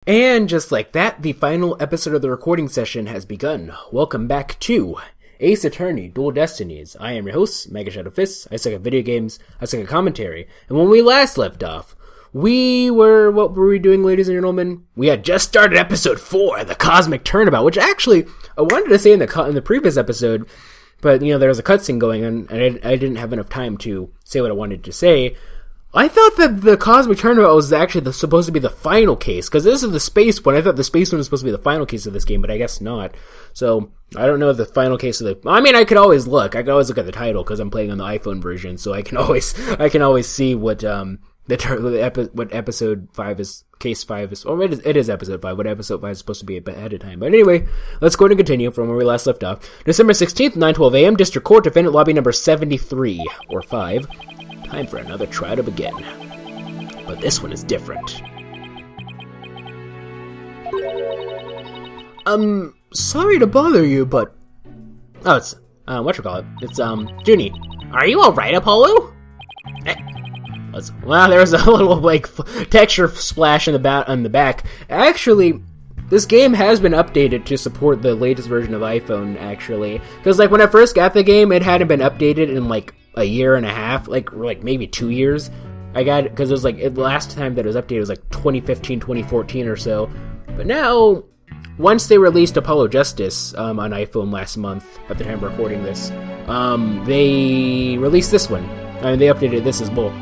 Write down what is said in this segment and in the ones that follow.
And just like that, the final episode of the recording session has begun. Welcome back to Ace Attorney Dual Destinies. I am your host, MegaShadowFist. I suck at video games, I suck at commentary. And when we last left off, what were we doing, ladies and gentlemen? We had just started episode 4, the Cosmic Turnabout, which actually, I wanted to say in the previous episode, but, there was a cutscene going on, and I didn't have enough time to say what I wanted to say. I thought that the Cosmic Turnabout was actually supposed to be the final case, because this is the space one. I thought the space one was supposed to be the final case of this game, but I guess not. So, I don't know the final case of the... I mean, I could always look. I could always look at the title, because I'm playing on the iPhone version, so I can always see what episode 5 is, case 5 is, or it is episode 5, what episode 5 is supposed to be ahead of time. But anyway, let's go ahead and continue from where we last left off. December 16th, 9:12 a.m., District Court, Defendant Lobby number 73, or 5. Time for another trial to begin. But this one is different. Sorry to bother you, but... Oh, it's, whatchamacallit? It's, Junie. Are you alright, Apollo? Well, there was a little, texture splash on the back. Actually, this game has been updated to support the latest version of iPhone, actually. Because, when I first got the game, it hadn't been updated in, a year and a half, maybe 2 years. I got it, because it was, the last time that it was updated was, 2015, 2014 or so. But now, once they released Apollo Justice, on iPhone last month, at the time of recording this, they released this one. I mean, they updated this as well.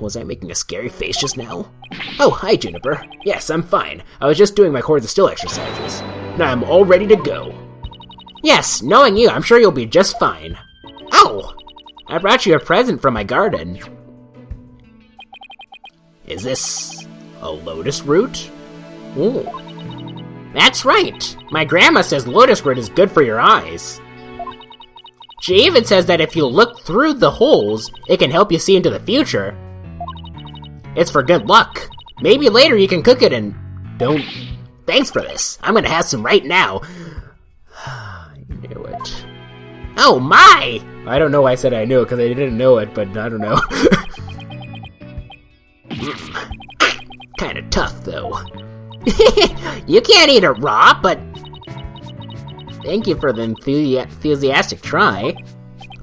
Was I making a scary face just now? Oh, hi, Juniper. Yes, I'm fine. I was just doing my chords of still exercises. Now I'm all ready to go. Yes, knowing you, I'm sure you'll be just fine. Ow! I brought you a present from my garden. Is this a lotus root? Ooh. That's right. My grandma says lotus root is good for your eyes. She even says that if you look through the holes, it can help you see into the future. It's for good luck. Maybe later you can cook it and... Don't... Thanks for this. I'm gonna have some right now. I knew it. Oh my! I don't know why I said I knew it, because I didn't know it, but I don't know. Kinda tough, though. You can't eat it raw, but... Thank you for the enthusiastic try.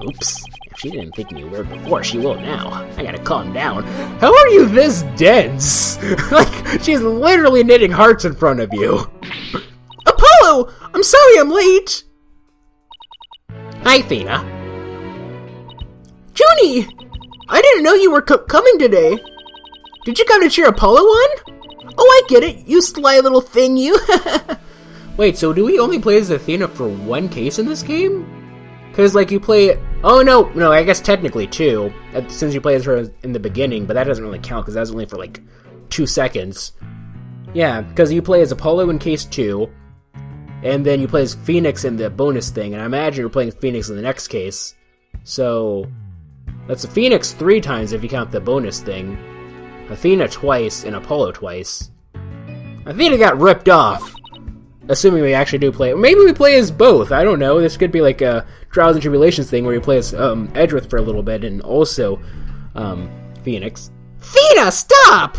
Oops. If she didn't think me weird before, she will now. I gotta calm down. How are you this dense? She's literally knitting hearts in front of you. Apollo! I'm sorry I'm late! Hi, Athena. Junie! I didn't know you were coming today. Did you come to cheer Apollo on? Oh, I get it, you sly little thing, you. Wait, so do we only play as Athena for one case in this game? Because, you play... Oh, no, I guess technically 2, since you play as her in the beginning, but that doesn't really count, because that's only for, 2 seconds. Yeah, because you play as Apollo in case 2, and then you play as Phoenix in the bonus thing, and I imagine you're playing Phoenix in the next case. So, that's a Phoenix 3 times if you count the bonus thing. Athena twice, and Apollo twice. Athena got ripped off! Assuming we actually do play... Maybe we play as both, I don't know. This could be a Trials and Tribulations thing where you play as Edgeworth for a little bit, and also Phoenix. Athena, stop!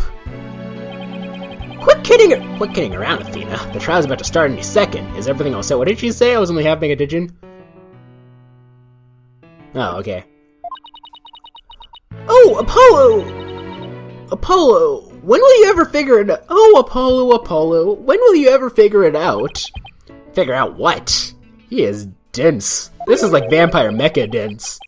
Quit kidding around, Athena. The trial's about to start any second. Is everything all set? What did she say? I was only half paying attention. Oh, okay. Oh, Apollo, when will you ever figure it out? Oh, Apollo, when will you ever figure it out? Figure out what? He is dense. This is like Vampire Mecha dense.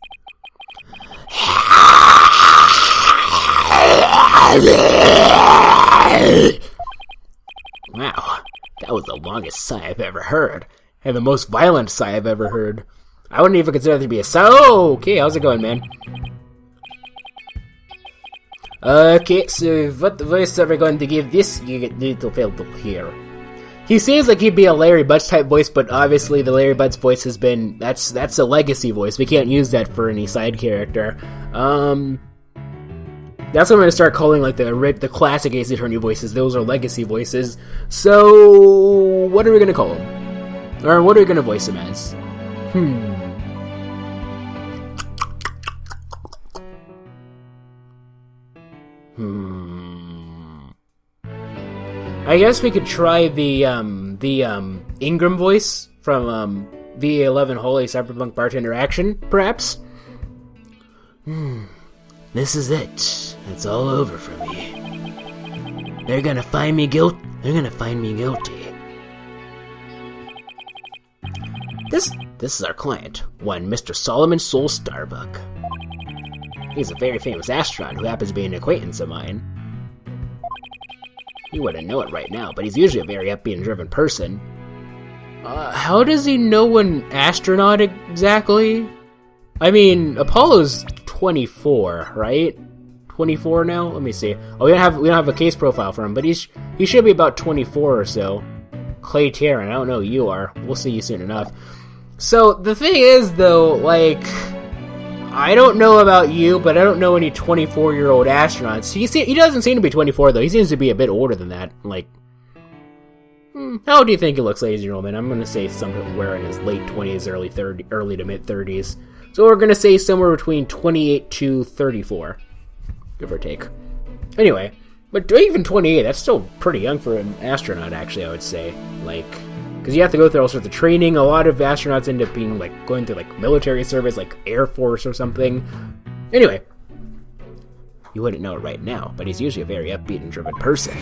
Wow, that was the longest sigh I've ever heard. And the most violent sigh I've ever heard. I wouldn't even consider it to be a sigh. Oh, okay, how's it going, man? Okay, so what voice are we going to give this? You need to fail to hear. He seems like he'd be a Larry Butch type voice, but obviously the Larry Butch voice has been... That's a legacy voice. We can't use that for any side character. That's what I'm going to start calling, the classic Ace Attorney voices. Those are legacy voices. So, what are we going to call him? Or what are we going to voice him as? I guess we could try the Ingram voice from VA11 Holy Cyberpunk Bartender Action, perhaps? This is it. It's all over for me. They're gonna find me guilty. This is our client, one Mr. Solomon Soul Starbuck. He's a very famous astronaut who happens to be an acquaintance of mine. He wouldn't know it right now, but he's usually a very upbeat and driven person. How does he know an astronaut exactly? I mean, Apollo's 24, right? 24 now? Let me see. Oh, we don't have a case profile for him, but he should be about 24 or so. Clay Taryn, I don't know who you are. We'll see you soon enough. So, the thing is, though, like, I don't know about you, but I don't know any 24-year-old astronauts. He doesn't seem to be 24, though. He seems to be a bit older than that. Like, how old do you think he looks, ladies and gentlemen? I'm going to say somewhere in his late 20s, early to mid-30s. So we're going to say somewhere between 28 to 34, give or take. Anyway, but even 28, that's still pretty young for an astronaut, actually, I would say. Like, because you have to go through all sorts of training. A lot of astronauts end up being, like, going through, like, military service, like Air Force or something. Anyway, you wouldn't know it right now, but he's usually a very upbeat and driven person.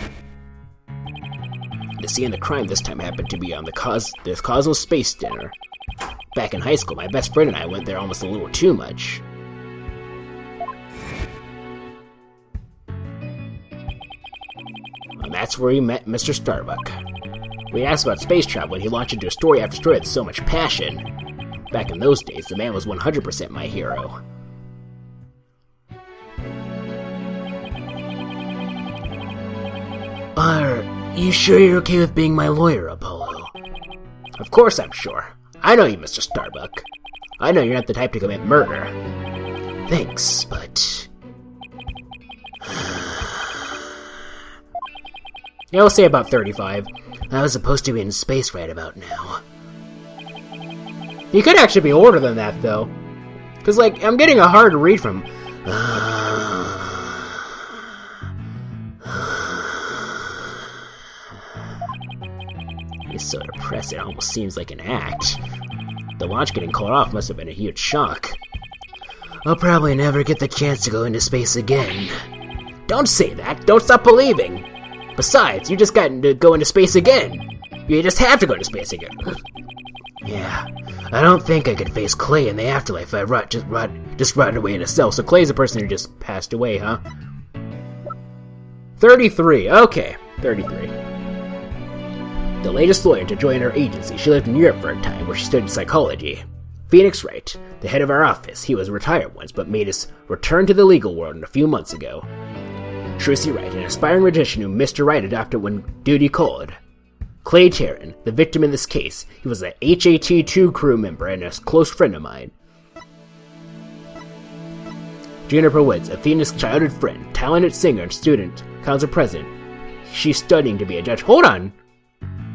The scene of the crime this time happened to be on this Cosmos Space Dinner. Back in high school, my best friend and I went there almost a little too much. And that's where we met Mr. Starbuck. We asked about space travel, and he launched into story after story with so much passion. Back in those days, the man was 100% my hero. Are you sure you're okay with being my lawyer, Apollo? Of course I'm sure. I know you, Mr. Starbuck. I know you're not the type to commit murder. Thanks, but... Yeah, we'll say about 35. I was supposed to be in space right about now. You could actually be older than that, though. Because, like, I'm getting a hard read from... He's so depressed it almost seems like an act. The launch getting called off must have been a huge shock. I'll probably never get the chance to go into space again. Don't say that. Don't stop believing. Besides, you just got to go into space again. You just have to go into space again. Yeah, I don't think I could face Clay in the afterlife if I just rotted away in a cell. So Clay's the person who just passed away, huh? 33. Okay, 33. The latest lawyer to join our agency. She lived in Europe for a time, where she studied psychology. Phoenix Wright, the head of our office. He was retired once, but made his return to the legal world a few months ago. Trucy Wright, an aspiring magician whom Mr. Wright adopted when duty called. Clay Taryn, the victim in this case. He was a HAT-2 crew member and a close friend of mine. Juniper Woods, Athena's childhood friend, talented singer and student, council president. She's studying to be a judge. Hold on!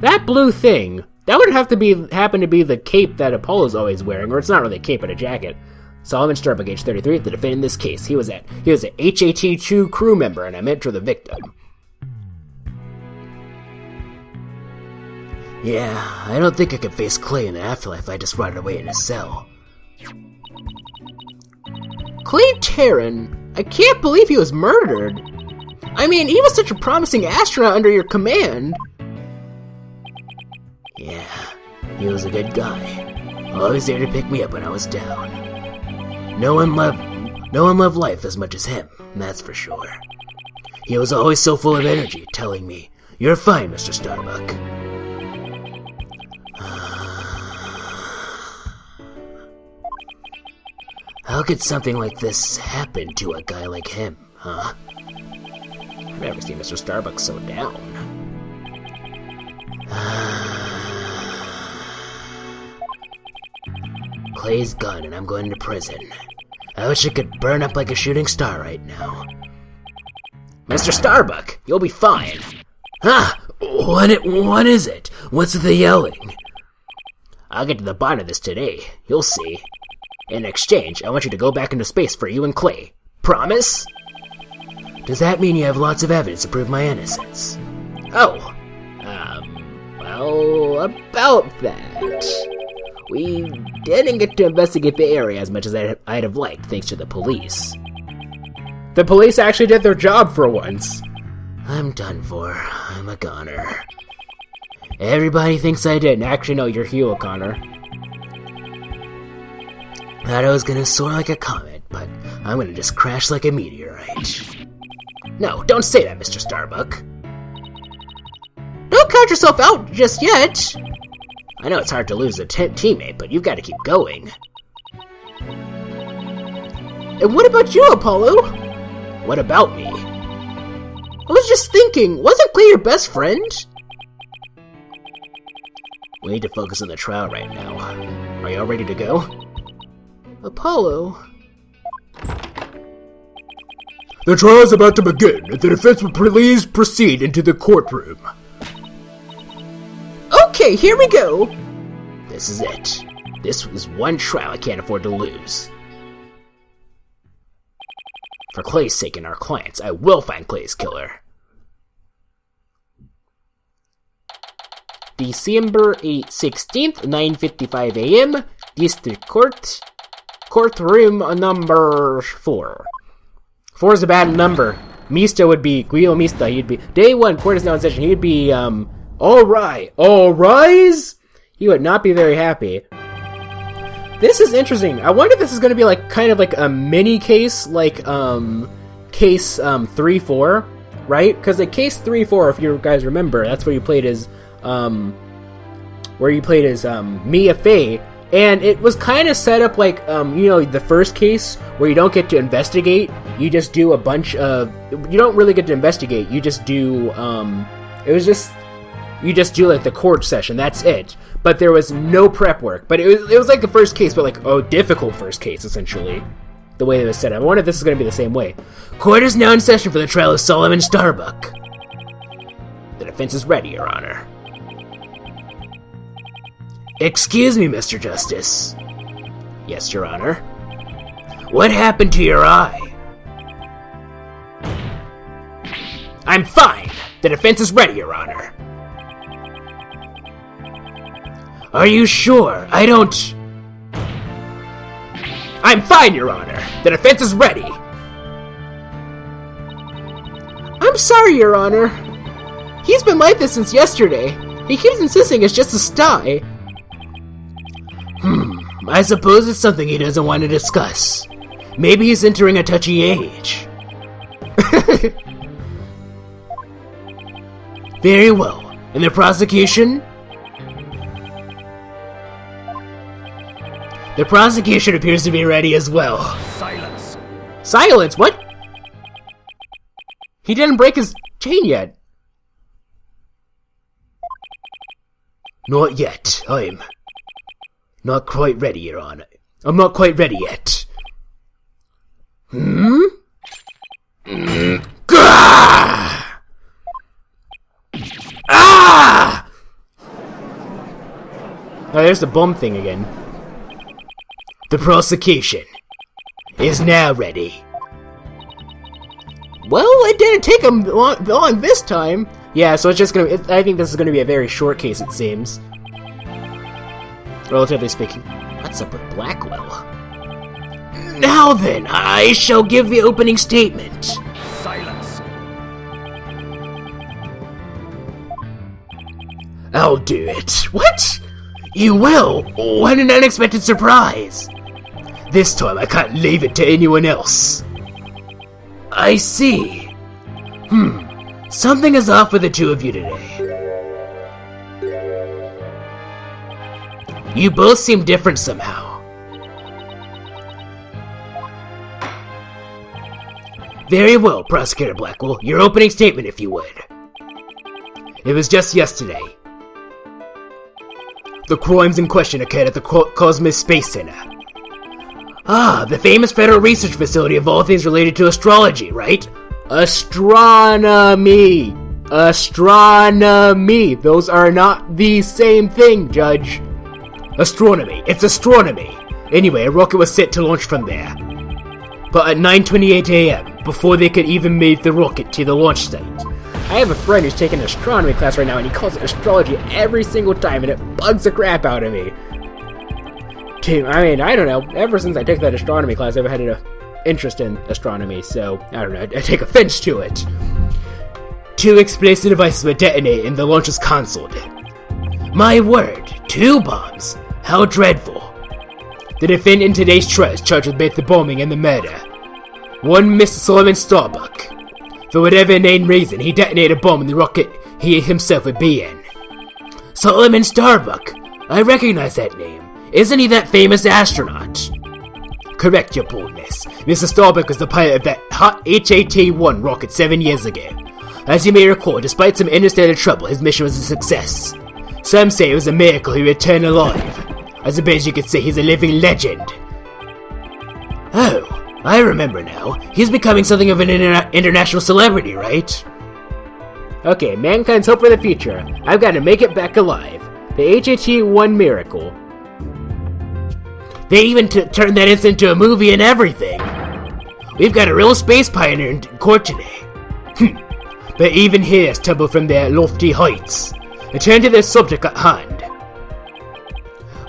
That blue thing, that would have to happen to be the cape that Apollo's always wearing, or it's not really a cape, but a jacket. Solomon Starbuck, age 33, the defendant in this case. He was a HAT-2 crew member and a mentor of the victim. Yeah, I don't think I could face Clay in the afterlife if I just rotted away in a cell. Clay Taryn? I can't believe he was murdered. I mean, he was such a promising astronaut under your command. Yeah, he was a good guy. Always there to pick me up when I was down. No one loved life as much as him, that's for sure. He was always so full of energy, telling me, "You're fine, Mr. Starbuck." How could something like this happen to a guy like him, huh? I've never seen Mr. Starbuck so down. Clay's gone and I'm going to prison. I wish I could burn up like a shooting star right now. Mr. Starbuck, you'll be fine. Huh? What is it? What's with the yelling? I'll get to the bottom of this today. You'll see. In exchange, I want you to go back into space for you and Clay. Promise? Does that mean you have lots of evidence to prove my innocence? Oh, How about that? We didn't get to investigate the area as much as I'd have liked, thanks to the police. The police actually did their job for once. I'm done for. I'm a goner. Everybody thinks I did. Actually, no, you're Hugh O'Connor. Thought I was gonna soar like a comet, but I'm gonna just crash like a meteorite. No, don't say that, Mr. Starbuck. Don't count yourself out just yet. I know it's hard to lose a teammate, but you've got to keep going. And what about you, Apollo? What about me? I was just thinking, wasn't Clay your best friend? We need to focus on the trial right now. Are y'all ready to go? Apollo... The trial is about to begin. The defense will please proceed into the courtroom. Okay, here we go. This is it. This is one trial I can't afford to lose. For Clay's sake and our clients, I will find Clay's killer. December 16th, 9:55 a.m. District Court. Courtroom number 4. 4 is a bad number. Mista would be, Guido Mista, he'd be, day 1, court is now in session, he'd be, alright, all rise? He would not be very happy. This is interesting. I wonder if this is going to be like, kind of like a mini case, like, case, 3-4, right? Because like case 3-4, if you guys remember, that's where you played as, Mia Fey. And it was kind of set up like, the first case where you don't get to investigate. You just do a bunch of... You don't really get to investigate. You just do, you just do like the court session. That's it. But there was no prep work. But it was like the first case, but like, difficult first case, essentially. The way it was set up. I wonder if this is going to be the same way. Court is now in session for the trial of Solomon Starbuck. The defense is ready, Your Honor. Excuse me, Mr. Justice. Yes, Your Honor. What happened to your eye? I'm fine. The defense is ready, Your Honor. Are you sure? I don't... I'm fine, Your Honor. The defense is ready. I'm sorry, Your Honor. He's been like this since yesterday. He keeps insisting it's just a sty. I suppose it's something he doesn't want to discuss. Maybe he's entering a touchy age. Very well. And the prosecution? The prosecution appears to be ready as well. Silence. Silence? What? He didn't break his chain yet. Not yet. I'm not quite ready, Your Honor. I'm not quite ready yet. Gah! Ah! Oh, there's the bomb thing again. The prosecution is now ready. Well, it didn't take him long this time. Yeah, so it's just gonna... I think this is gonna be a very short case, it seems. Relatively speaking. What's up with Blackwell? Now then, I shall give the opening statement. Silence. I'll do it. What? You will? What an unexpected surprise. This time I can't leave it to anyone else. I see. Something is off with the two of you today. You both seem different somehow. Very well, Prosecutor Blackwell. Your opening statement, if you would. It was just yesterday. The crimes in question occurred at the Cosmos Space Center. Ah, the famous federal research facility of all things related to astrology, right? Astronomy! Astronomy! Those are not the same thing, Judge. Astronomy. It's astronomy. Anyway, a rocket was set to launch from there. But at 9:28 a.m., before they could even move the rocket to the launch site, I have a friend who's taking an astronomy class right now, and he calls it astrology every single time, and it bugs the crap out of me. Dude, I mean, I don't know. Ever since I took that astronomy class, I've had an interest in astronomy, so I don't know. I take offense to it. 2 explosive devices were detonated and the launch was cancelled. My word, 2 bombs. How dreadful. The defendant in today's trial is charged with both the bombing and the murder. One Mr. Solomon Starbuck. For whatever inane reason, he detonated a bomb in the rocket he himself would be in. Solomon Starbuck. I recognize that name. Isn't he that famous astronaut? Correct, your boldness. Mr. Starbuck was the pilot of that hot HAT-1 rocket 7 years ago. As you may recall, despite some interstellar trouble, his mission was a success. Some say it was a miracle he returned alive. I suppose you could say he's a living legend. Oh, I remember now. He's becoming something of an international celebrity, right? Okay, mankind's hope for the future. I've got to make it back alive. The HAT-1 miracle. They even turned that incident into a movie and everything. We've got a real space pioneer in court today. But even heroes tumble from their lofty heights. Return to the subject at hand.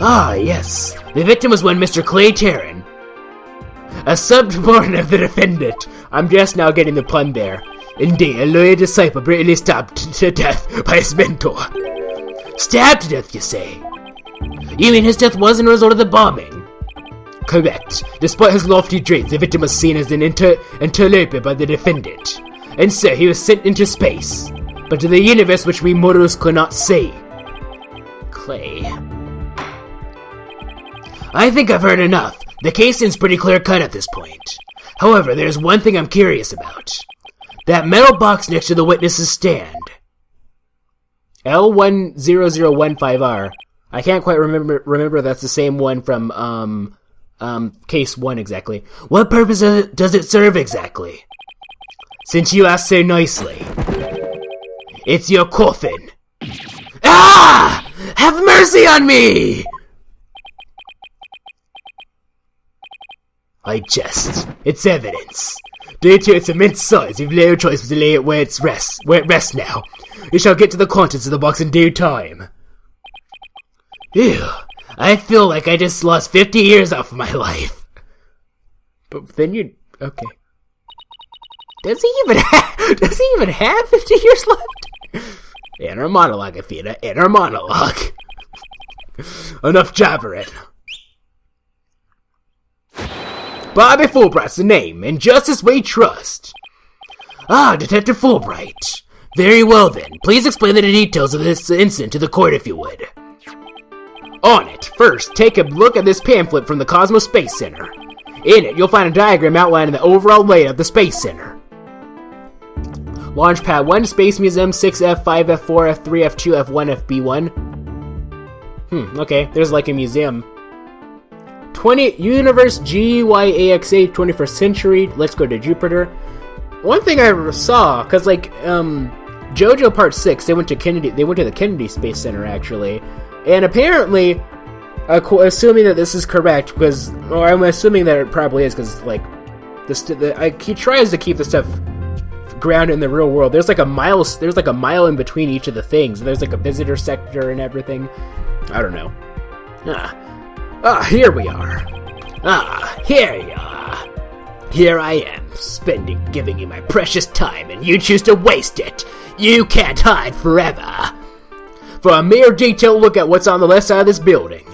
Ah, yes. The victim was one Mr. Clay Terran, a subordinate of the defendant. I'm just now getting the pun there. Indeed, a loyal disciple brutally stabbed to death by his mentor. Stabbed to death, you say? You mean his death wasn't a result of the bombing? Correct. Despite his lofty dreams, the victim was seen as an interloper by the defendant, and so he was sent into space, but to the universe which we mortals could not see. Clay. I think I've heard enough. The case seems pretty clear-cut at this point. However, there's one thing I'm curious about. That metal box next to the witness's stand. L10015R. I can't quite remember that's the same one from, case 1 exactly. What purpose does it serve exactly? Since you asked so nicely. It's your coffin. Ah! Have mercy on me! I jest. It's evidence. Due to its immense size, we've no choice but to lay it where it rests now. We shall get to the contents of the box in due time. Ew. I feel like I just lost 50 years off of my life. But then you... Okay. Does he even have 50 years left? Inner monologue, Athena. Inner monologue. Enough jabbering. Bobby Fulbright's the name, and justice we trust. Ah, Detective Fulbright. Very well then. Please explain the details of this incident to the court if you would. On it, first, take a look at this pamphlet from the Cosmos Space Center. In it, you'll find a diagram outlining the overall layout of the Space Center. Launch Pad 1, Space Museum, 6F, 5F, 4F, 3F, 2F, 1F, B1. Okay, there's like a museum. 20 Universe GYAXA 21st Century. Let's go to Jupiter. One thing I saw, cause like JoJo Part 6, they went to the Kennedy Space Center actually, and apparently, assuming that this is correct, or I'm assuming that it probably is, because like he tries to keep the stuff grounded in the real world. There's like a mile in between each of the things. There's like a visitor sector and everything. I don't know. Here we are. Here you are. Here I am, giving you my precious time, and you choose to waste it. You can't hide forever. For a mere detailed look at what's on the left side of this building.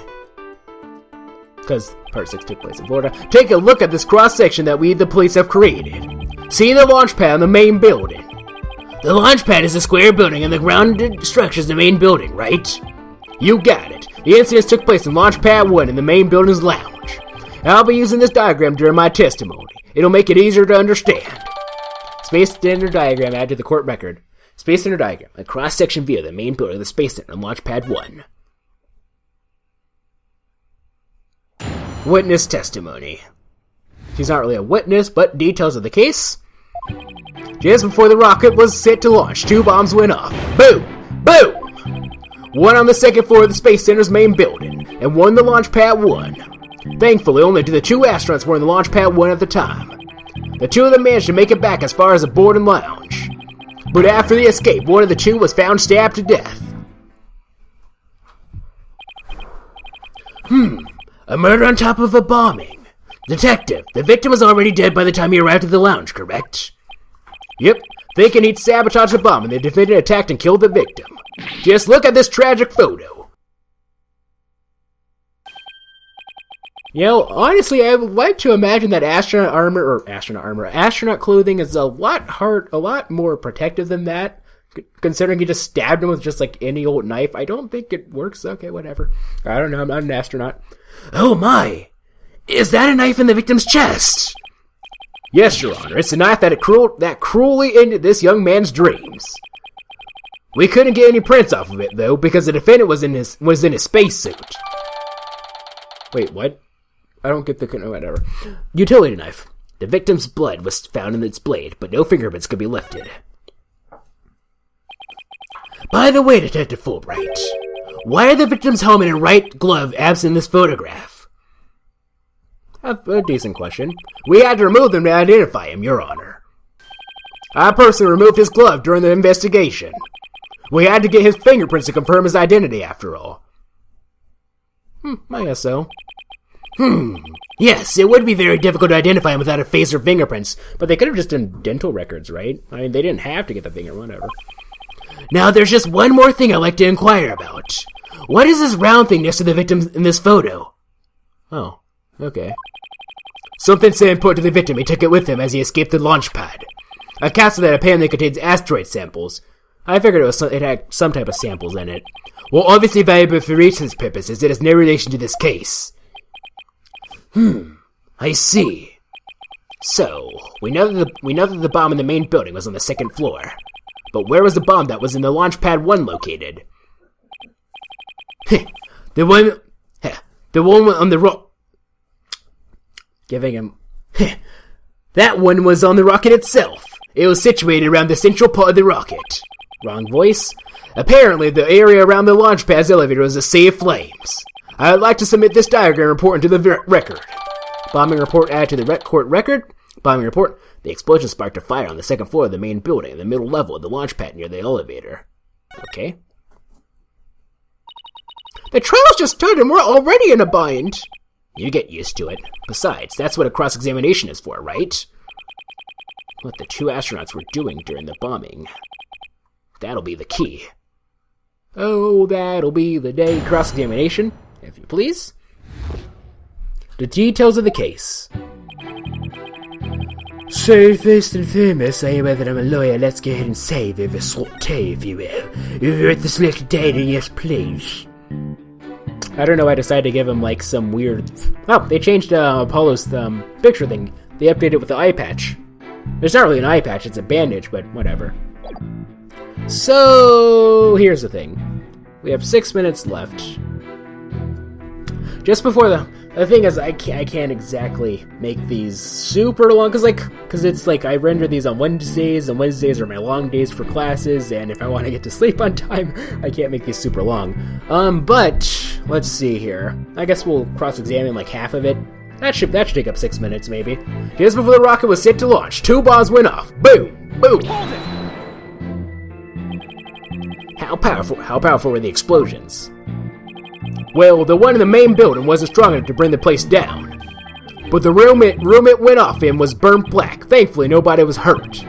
Because Part 6 took place in Florida. Take a look at this cross-section that we, the police, have created. See the launch pad on the main building. The launch pad is a square building, and the grounded structure is the main building, right? You got it. The incident took place in Launch Pad 1 in the main building's lounge. I'll be using this diagram during my testimony. It'll make it easier to understand. Space Center diagram added to the court record. Space Center diagram, a cross-section view of the main building of the Space Center in Launch Pad 1. Witness testimony. She's not really a witness, but details of the case. Just before the rocket was set to launch, 2 bombs went off. Boom! Boom! One on the second floor of the Space Center's main building, and one in the Launch Pad 1. Thankfully, only the 2 astronauts were in the Launch Pad 1 at the time. The 2 of them managed to make it back as far as the board and lounge. But after the escape, one of the two was found stabbed to death. A murder on top of a bombing. Detective, the victim was already dead by the time you arrived at the lounge, correct? Yep, thinking he'd sabotage the bomb, and the defendant attacked and killed the victim. Just look at this tragic photo. You know, honestly, I would like to imagine that astronaut clothing is a lot more protective than that. Considering he just stabbed him with just like any old knife, I don't think it works. Okay, whatever. I don't know, I'm not an astronaut. Oh my! Is that a knife in the victim's chest? Yes, Your Honor, it's a knife that cruelly ended this young man's dreams. We couldn't get any prints off of it, though, because the defendant was in his spacesuit. Wait, what? I don't get the... whatever. Utility knife. The victim's blood was found in its blade, but no fingerprints could be lifted. By the way, Detective Fulbright, why are the victim's helmet and right glove absent in this photograph? A decent question. We had to remove them to identify him, Your Honor. I personally removed his glove during the investigation. We had to get his fingerprints to confirm his identity, after all. I guess so. Yes, it would be very difficult to identify him without a face or fingerprints. But they could have just done dental records, right? I mean, they didn't have to get the finger, whatever. Now, there's just one more thing I'd like to inquire about. What is this round thing next to the victim in this photo? Oh, okay. Something Sam put to the victim. He took it with him as he escaped the launch pad. A capsule that apparently contains asteroid samples. I figured it had some type of samples in it. Well, obviously valuable for research purposes, it has no relation to this case. I see. So, we know that the bomb in the main building was on the second floor. But where was the bomb that was in the launch pad 1 located? The one on the Giving him... That one was on the rocket itself. It was situated around the central part of the rocket. Wrong voice. Apparently, the area around the launch pad's elevator was a sea of flames. I would like to submit this diagram report into the record. Bombing report added to the court record. Bombing report. The explosion sparked a fire on the second floor of the main building in the middle level of the launch pad near the elevator. Okay. The trial's just started and we're already in a bind. You get used to it. Besides, that's what a cross-examination is for, right? What the two astronauts were doing during the bombing. That'll be the key. Oh, that'll be the day. Cross-examination, if you please. The details of the case. So, first and foremost, I am whether I'm a lawyer. Let's go ahead and save over saute, if you will. You're at the selected data, yes, please. I don't know, I decided to give him, like, some weird... Oh, they changed Apollo's picture thing. They updated it with the eye patch. There's not really an eye patch, it's a bandage, but whatever. So, here's the thing. We have 6 minutes left. Just before the thing is, I can't exactly make these super long, because it's like I render these on Wednesdays, and Wednesdays are my long days for classes, and if I want to get to sleep on time, I can't make these super long. But, let's see here. I guess we'll cross-examine like half of it. That should take up 6 minutes, maybe. Just before the rocket was set to launch, 2 bombs went off. Boom! Boom! How powerful were the explosions? Well, the one in the main building wasn't strong enough to bring the place down. But the room it went off in was burnt black. Thankfully, nobody was hurt.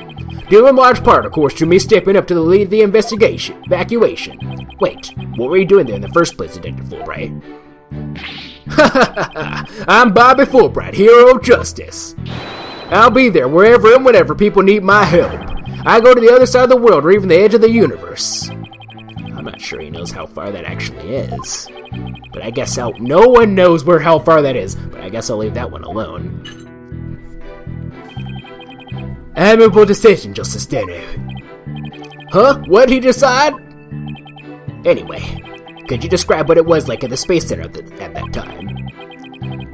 Due in large part, of course, to me stepping up to the lead of the evacuation. Wait, what were you doing there in the first place, Detective Fulbright? I'm Bobby Fulbright, hero of justice. I'll be there wherever and whenever people need my help. I go to the other side of the world or even the edge of the universe. I'm not sure he knows how far that actually is. But I guess no one knows how far that is, but I guess I'll leave that one alone. Admirable decision, Justice Steno. Huh? What'd he decide? Anyway, could you describe what it was like at the Space Center at that time?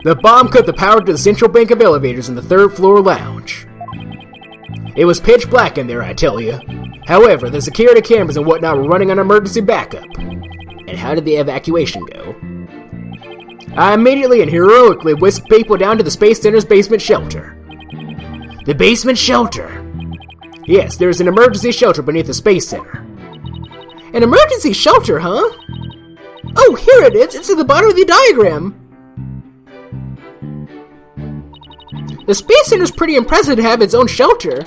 The bomb cut the power to the central bank of elevators in the 3rd floor lounge. It was pitch black in there, I tell you. However, the security cameras and whatnot were running on emergency backup. And how did the evacuation go? I immediately and heroically whisked people down to the Space Center's basement shelter. The basement shelter? Yes, there's an emergency shelter beneath the Space Center. An emergency shelter, huh? Oh, here it is! It's at the bottom of the diagram! The Space Center is pretty impressive to have its own shelter.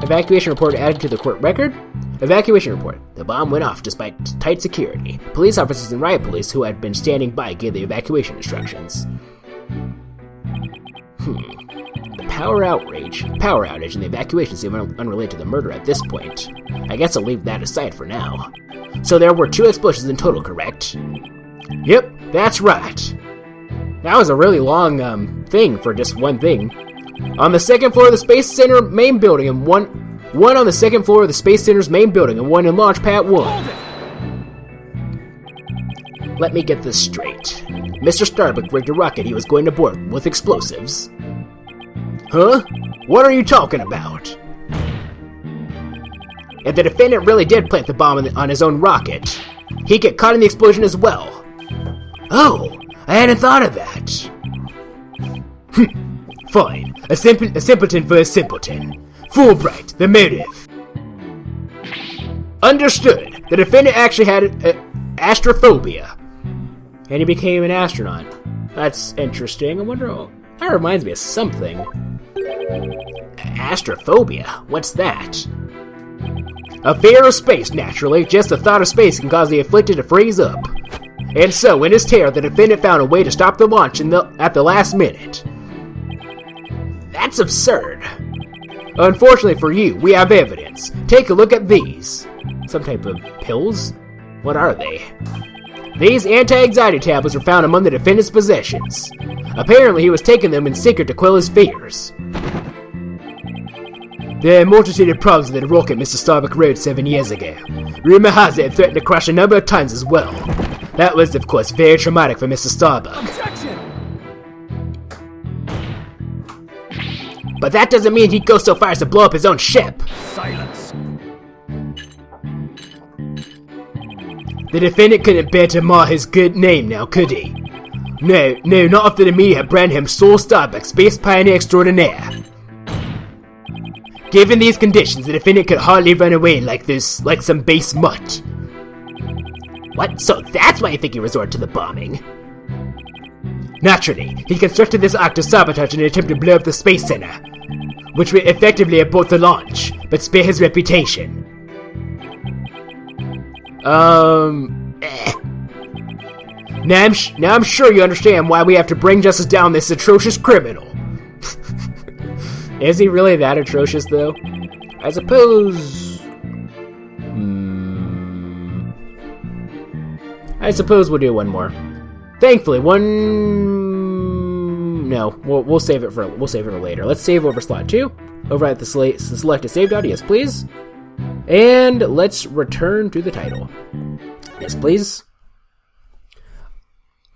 Evacuation report added to the court record. Evacuation report. The bomb went off despite tight security. Police officers and riot police who had been standing by gave the evacuation instructions. The power outage and the evacuation seem unrelated to the murder at this point. I guess I'll leave that aside for now. So there were 2 explosions in total, correct? Yep, that's right. That was a really long thing for just one thing. On the second floor of the Space Center main building, and one on the second floor of the Space Center's main building, and one in Launch Pad 1. Let me get this straight. Mr. Starbuck rigged a rocket he was going to board with explosives. Huh? What are you talking about? If the defendant really did plant the bomb on his own rocket, he'd get caught in the explosion as well. Oh, I hadn't thought of that. Fine. A simpleton for a simpleton. Fulbright, the motive. Understood. The defendant actually had astrophobia. And he became an astronaut. That's interesting. I wonder... That reminds me of something. Astrophobia? What's that? A fear of space, naturally. Just the thought of space can cause the afflicted to freeze up. And so, in his terror, the defendant found a way to stop the launch at the last minute. That's absurd. Unfortunately for you, we have evidence. Take a look at these. Some type of pills? What are they? These anti-anxiety tablets were found among the defendant's possessions. Apparently, he was taking them in secret to quell his fears. There are a multitude of problems with the rocket Mr. Starbuck rode 7 years ago. Rumor has it threatened to crash a number of times as well. That was, of course, very traumatic for Mr. Starbuck. Objection! But that doesn't mean he'd go so far as to blow up his own ship. Silence. The defendant couldn't bear to mar his good name now, could he? No, not after the media had branded him Saul Starbuck, space pioneer extraordinaire. Given these conditions, the defendant could hardly run away like some base mutt. What? So that's why you think he resorted to the bombing? Naturally, he constructed this act of sabotage in an attempt to blow up the Space Center, which would effectively abort the launch, but spare his reputation. Now I'm sure you understand why we have to bring justice down this atrocious criminal. Is he really that atrocious, though? I suppose... I suppose we'll do one more. Thankfully, No, we'll save it for later. Let's save over slot 2. Over at the selected saved audios, please. And let's return to the title. Yes, please.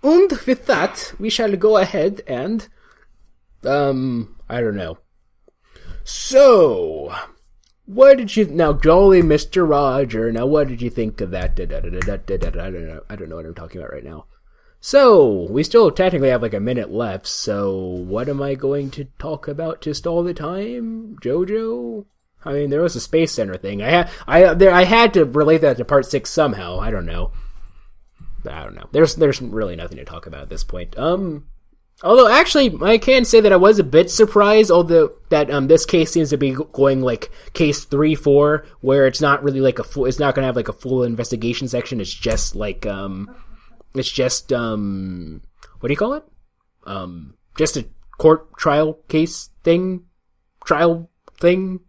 And with that, we shall go ahead and... I don't know. So, what did you... Now, jolly Mr. Roger, now what did you think of that? I don't know what I'm talking about right now. So, we still technically have like a minute left, so what am I going to talk about just all the time? JoJo? I mean, there was a Space Center thing. I had to relate that to Part 6 somehow. I don't know. But I don't know. There's really nothing to talk about at this point. Although, actually, I can say that I was a bit surprised, although that this case seems to be going like case 3-4, where it's not really like it's not going to have like a full investigation section. It's just like, what do you call it? Just a court trial case thing? Trial thing?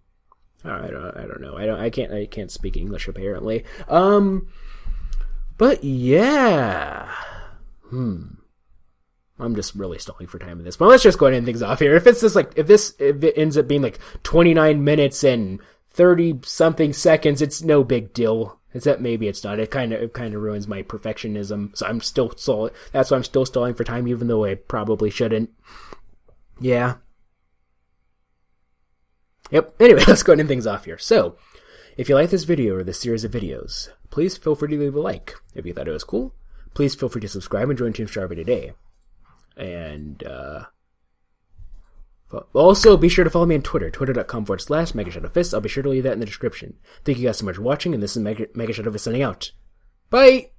I don't know. I can't speak English apparently. But yeah. I'm just really stalling for time in this. But let's just go ahead and end things off here. If it ends up being like 29 minutes and 30 something seconds, it's no big deal. Except maybe it's not. It kind of ruins my perfectionism. So I'm still stalling. That's why I'm still stalling for time, even though I probably shouldn't. Yeah. Yep. Anyway, let's go ahead and end things off here. So, if you like this video or this series of videos, please feel free to leave a like. If you thought it was cool, please feel free to subscribe and join Team Starby today. And, Also, be sure to follow me on Twitter, twitter.com/MegaShadowFist. I'll be sure to leave that in the description. Thank you guys so much for watching, and this is MegaShadowFist signing out. Bye!